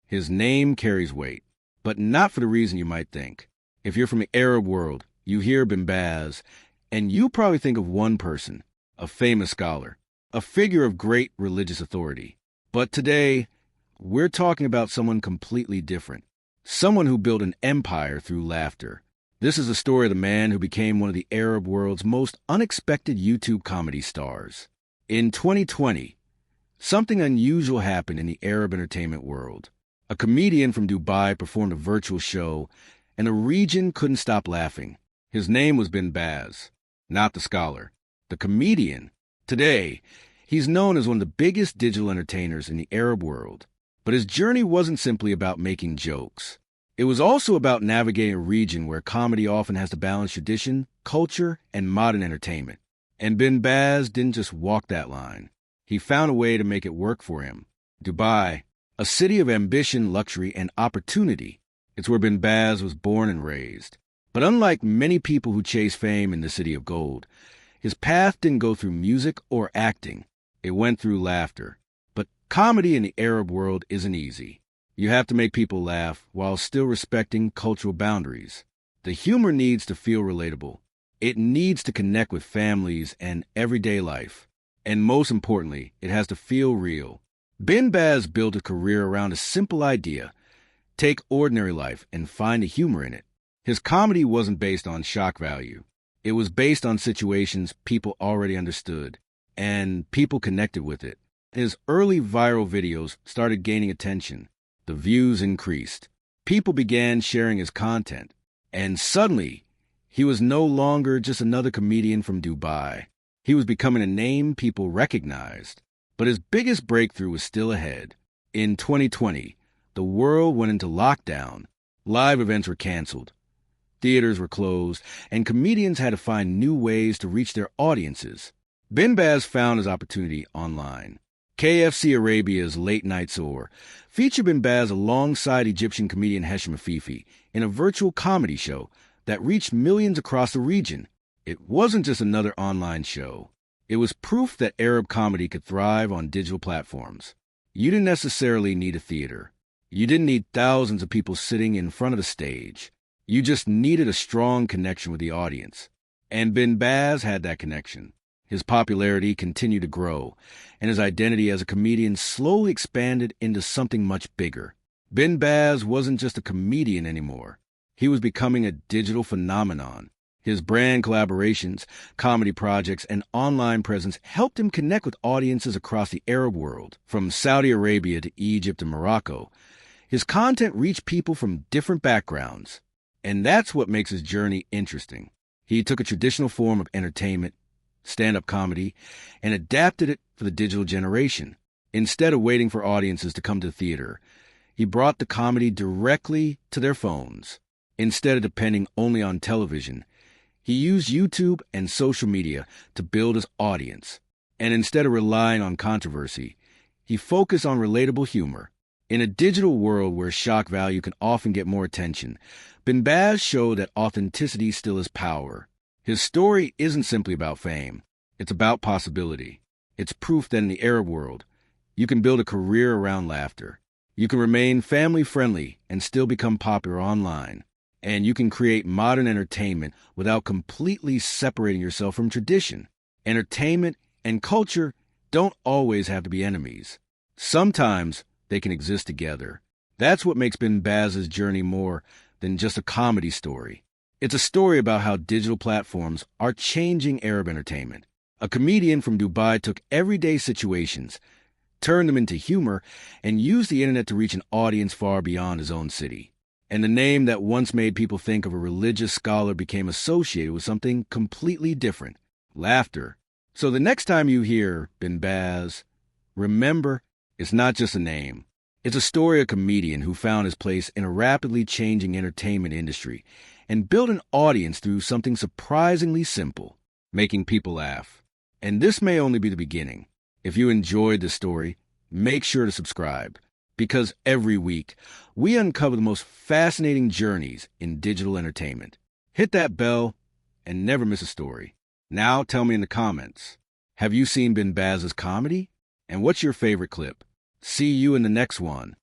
His name carries weight, but not for the reason you might think. If you're from the Arab world, you hear Bin Baz, and you probably think of one person, a famous scholar, a figure of great religious authority. But today, we're talking about someone completely different, someone who built an empire through laughter. This is the story of the man who became one of the Arab world's most unexpected YouTube comedy stars. In 2020, something unusual happened in the Arab entertainment world. A comedian from Dubai performed a virtual show, and the region couldn't stop laughing. His name was Bin Baz, not the scholar, the comedian. Today, he's known as one of the biggest digital entertainers in the Arab world. But his journey wasn't simply about making jokes. It was also about navigating a region where comedy often has to balance tradition, culture, and modern entertainment. And Bin Baz didn't just walk that line. He found a way to make it work for him. Dubai, a city of ambition, luxury, and opportunity. It's where Bin Baz was born and raised. But unlike many people who chase fame in the city of gold, his path didn't go through music or acting. It went through laughter. But comedy in the Arab world isn't easy. You have to make people laugh while still respecting cultural boundaries. The humor needs to feel relatable. It needs to connect with families and everyday life. And most importantly, it has to feel real. Bin Baz built a career around a simple idea: take ordinary life and find the humor in it. His comedy wasn't based on shock value. It was based on situations people already understood, and people connected with it. His early viral videos started gaining attention. The views increased. People began sharing his content. And suddenly, he was no longer just another comedian from Dubai. He was becoming a name people recognized. But his biggest breakthrough was still ahead. In 2020, the world went into lockdown. Live events were canceled. Theaters were closed, and comedians had to find new ways to reach their audiences. Bin Baz found his opportunity online. KFC Arabia's Night Suhoor featured Bin Baz alongside Egyptian comedian Hesham Afifi in a virtual comedy show that reached millions across the region. It wasn't just another online show. It was proof that Arab comedy could thrive on digital platforms. You didn't necessarily need a theater. You didn't need thousands of people sitting in front of the stage. You just needed a strong connection with the audience. And Bin Baz had that connection. His popularity continued to grow, and his identity as a comedian slowly expanded into something much bigger. Bin Baz wasn't just a comedian anymore. He was becoming a digital phenomenon. His brand collaborations, comedy projects, and online presence helped him connect with audiences across the Arab world, from Saudi Arabia to Egypt and Morocco. His content reached people from different backgrounds, and that's what makes his journey interesting. He took a traditional form of entertainment, stand-up comedy, and adapted it for the digital generation. Instead of waiting for audiences to come to the theater, he brought the comedy directly to their phones. Instead of depending only on television, he used YouTube and social media to build his audience. And instead of relying on controversy, he focused on relatable humor. In a digital world where shock value can often get more attention, Bin Baz showed that authenticity still is power. His story isn't simply about fame. It's about possibility. It's proof that in the Arab world, you can build a career around laughter. You can remain family-friendly and still become popular online. And you can create modern entertainment without completely separating yourself from tradition. Entertainment and culture don't always have to be enemies. Sometimes they can exist together. That's what makes Bin Baz's journey more than just a comedy story. It's a story about how digital platforms are changing Arab entertainment. A comedian from Dubai took everyday situations, turned them into humor, and used the internet to reach an audience far beyond his own city. And the name that once made people think of a religious scholar became associated with something completely different: laughter. So the next time you hear Bin Baz, remember, it's not just a name. It's a story of a comedian who found his place in a rapidly changing entertainment industry and built an audience through something surprisingly simple: making people laugh. And this may only be the beginning. If you enjoyed this story, make sure to subscribe, because every week we uncover the most fascinating journeys in digital entertainment. Hit that bell and never miss a story. Now tell me in the comments, have you seen Bin Baz's comedy? And what's your favorite clip? See you in the next one.